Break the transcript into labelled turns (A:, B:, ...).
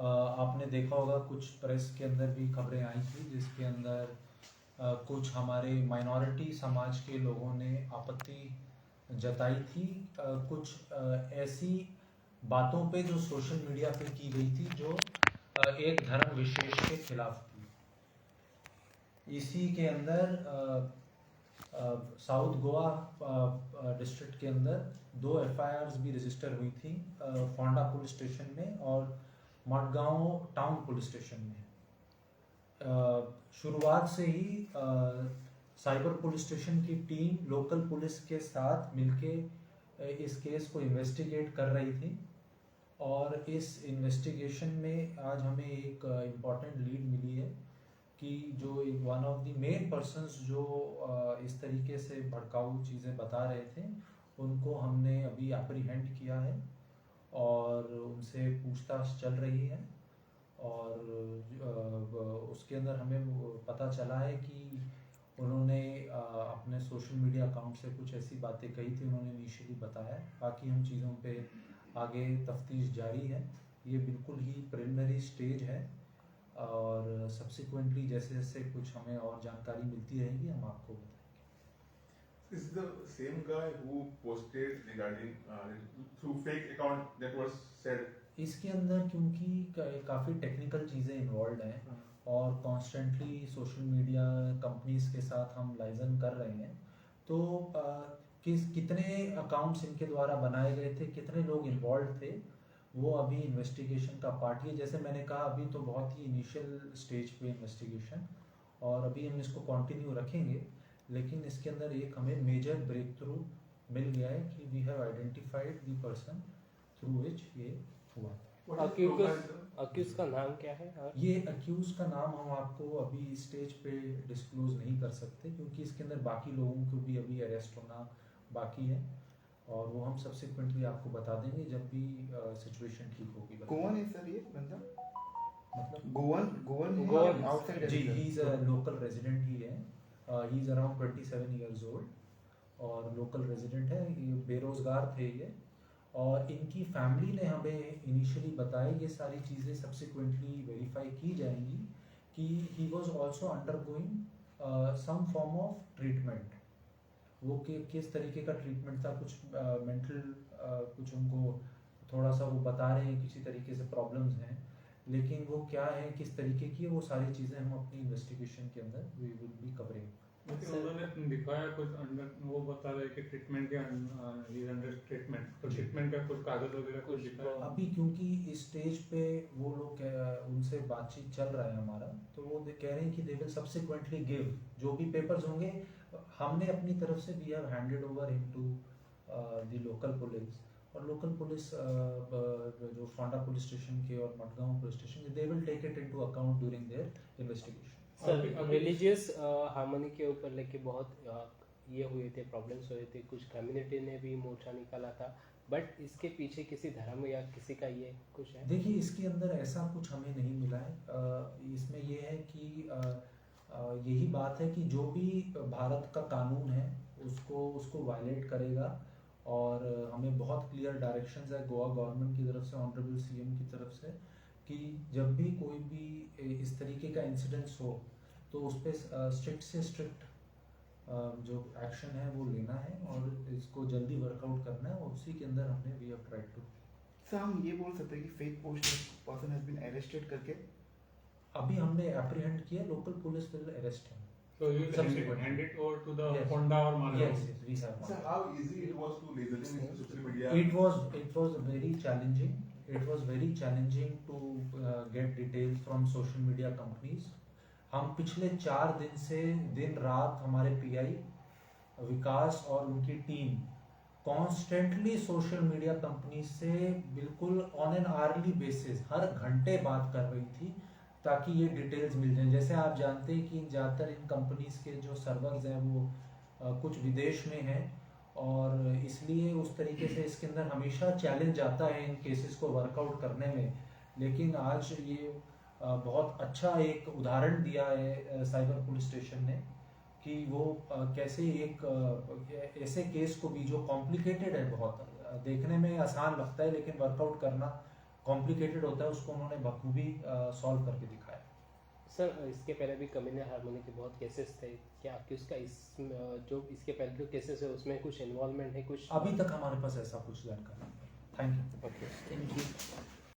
A: आपने देखा होगा कुछ प्रेस के अंदर भी खबरें आई थी जिसके अंदर कुछ हमारे माइनॉरिटी समाज के लोगों ने आपत्ति जताई थी कुछ ऐसी बातों पे जो सोशल मीडिया पे की गई थी जो एक धर्म विशेष के खिलाफ थी। इसी के अंदर साउथ गोवा डिस्ट्रिक्ट के अंदर 2 एफआईआर्स भी रजिस्टर हुई थी, फोंडा पुलिस स्टेशन में और मडगांव टाउन पुलिस स्टेशन में। शुरुआत से ही साइबर पुलिस स्टेशन की टीम लोकल पुलिस के साथ मिलके इस केस को इन्वेस्टिगेट कर रही थी और इस इन्वेस्टिगेशन में आज हमें एक इम्पॉर्टेंट लीड मिली है कि जो one of the main persons जो इस तरीके से भड़काऊ चीज़ें बता रहे थे उनको हमने अभी एप्रीहेंड किया है और उनसे पूछताछ चल रही है और उसके अंदर हमें पता चला है कि उन्होंने अपने सोशल मीडिया अकाउंट से कुछ ऐसी बातें कही थी उन्होंने इनिशियली बताया। बाकी हम चीज़ों पे आगे तफ्तीश जारी है, ये बिल्कुल ही प्रिलिमिनरी स्टेज है और सब्सिक्वेंटली जैसे जैसे कुछ हमें और जानकारी मिलती रहेगी हम आपको बताएंगे।
B: Is the same guy who posted regarding through fake account that was said?
A: इसके अंदर क्योंकि काफ़ी टेक्निकल चीज़ें इन्वॉल्व हैं और कॉन्स्टेंटली सोशल मीडिया कंपनीज के साथ हम लाइजन कर रहे हैं तो कितने अकाउंट्स इनके द्वारा बनाए गए थे, कितने लोग इन्वॉल्व थे, वो अभी इन्वेस्टिगेशन का पार्ट है। जैसे मैंने कहा अभी तो बहुत ही इनिशियल स्टेज पे इन्वेस्टिगेशन और अभी हम इसको कंटिन्यू रखेंगे, लेकिन इसके अंदर एक हमें मेजर ब्रेक थ्रू मिल गया है कि we have identified the person through which ये हुआ।
C: अक्यूज का नाम क्या है?
A: ये अक्यूज का नाम हम आपको अभी इस स्टेज पे डिस्क्लोज नहीं कर सकते क्योंकि इसके अंदर बाकी लोगों को भी अभी अरेस्ट होना बाकी है और वो हम सब्सिक्वेंटली आपको बता देंगे जब भी सिचुएशन ठीक होगी।
D: गोवन है सर ये बंदा?
A: मतलब
D: गोवन आउटसाइड
A: जी, he is a local resident ही है, he is around 27 years old और लोकल रेजिडेंट है, ये बेरोजगार थे ये और इनकी फैमिली ने हमें इनिशियली बताया ये सारी चीज़ें सब्सिक्वेंटली वेरीफाई की जाएंगी कि he was also undergoing some form of treatment. वो किस तरीके का ट्रीटमेंट था, कुछ मेंटल कुछ उनको थोड़ा सा वो बता रहे हैं किसी तरीके से प्रॉब्लम्स हैं, लेकिन वो क्या है किस तरीके की वो सारी चीज़ें हम अपनी इन्वेस्टिगेशन के अंदर वी विल बी कवरिंग।
E: उन्होंने दिखाया कुछ अंडर, वो बता रहे कि ट्रीटमेंट के अंडर ट्रीटमेंट, तो ट्रीटमेंट का कुछ कागज वगैरह कुछ दिखाया
A: अभी क्योंकि इस स्टेज पे वो लोग उनसे बातचीत चल रहा है हमारा, तो वो कह रहे हैं कि दे विल सब्सिक्वेंटली गिव जो भी पेपर्स होंगे। हमने अपनी तरफ से we have handed over into the local police और लोकल पुलिस जो फोंडा पुलिस स्टेशन के और Madgaon police station they will take it into account during their investigation.
C: Sir religious harmony के ऊपर लेके बहुत ये हुए थे, प्रॉब्लम्स हुए थे, कुछ कम्युनिटी ने भी मोर्चा निकाला था, बट इसके पीछे किसी धर्म या किसी का ये कुछ है?
A: देखिए इसके अंदर ऐसा कुछ हमें नहीं मिला है, इसमें ये है कि यही बात है कि जो भी भारत का कानून है उसको वायलेट करेगा और हमें बहुत क्लियर डायरेक्शंस है गोवा गवर्नमेंट की तरफ से, ऑनरेबल सीएम की तरफ से कि जब भी कोई भी इस तरीके का इंसिडेंस हो तो उस पर स्ट्रिक्ट से स्ट्रिक्ट जो एक्शन है वो लेना है और इसको जल्दी वर्कआउट करना है और उसी के अंदर हमने we have tried to.
D: Sir हम ये बोल सकते हैं कि fake post person has been arrested करके
A: अभी हमने एप्रीहेंड किया, local police will arrest him.
E: So you will hand it over to the Fonda or Manav?
A: Yes, we have.
B: So how easy it was to label in social media?
A: It was very challenging. It was very challenging to get details from social media companies. हम पिछले 4 दिन से दिन रात हमारे pi विकास और उनकी team constantly social media company से बिल्कुल ऑन एन आवर्ली बेसिस हर घंटे बात कर रही थी ताकि ये डिटेल्स मिल जाएं। जैसे आप जानते हैं कि ज़्यादातर इन कंपनीज के जो सर्वर्स हैं वो कुछ विदेश में हैं और इसलिए उस तरीके से इसके अंदर हमेशा चैलेंज आता है इन केसेस को वर्कआउट करने में, लेकिन आज ये बहुत अच्छा एक उदाहरण दिया है साइबर पुलिस स्टेशन ने कि वो कैसे एक ऐसे केस को भी जो कॉम्प्लिकेटेड है, बहुत देखने में आसान लगता है लेकिन वर्कआउट करना कॉम्प्लिकेटेड होता है उसको उन्होंने बखूबी सॉल्व करके दिखाया।
C: सर इसके पहले भी कम्युनल हार्मोनी के बहुत केसेस थे, क्या किसका इस जो इसके पहले जो केसेस है उसमें कुछ इन्वॉल्वमेंट है कुछ?
A: अभी तक हमारे पास ऐसा कुछ जानकारी नहीं है। Thank you.
C: Okay.
D: Thank you.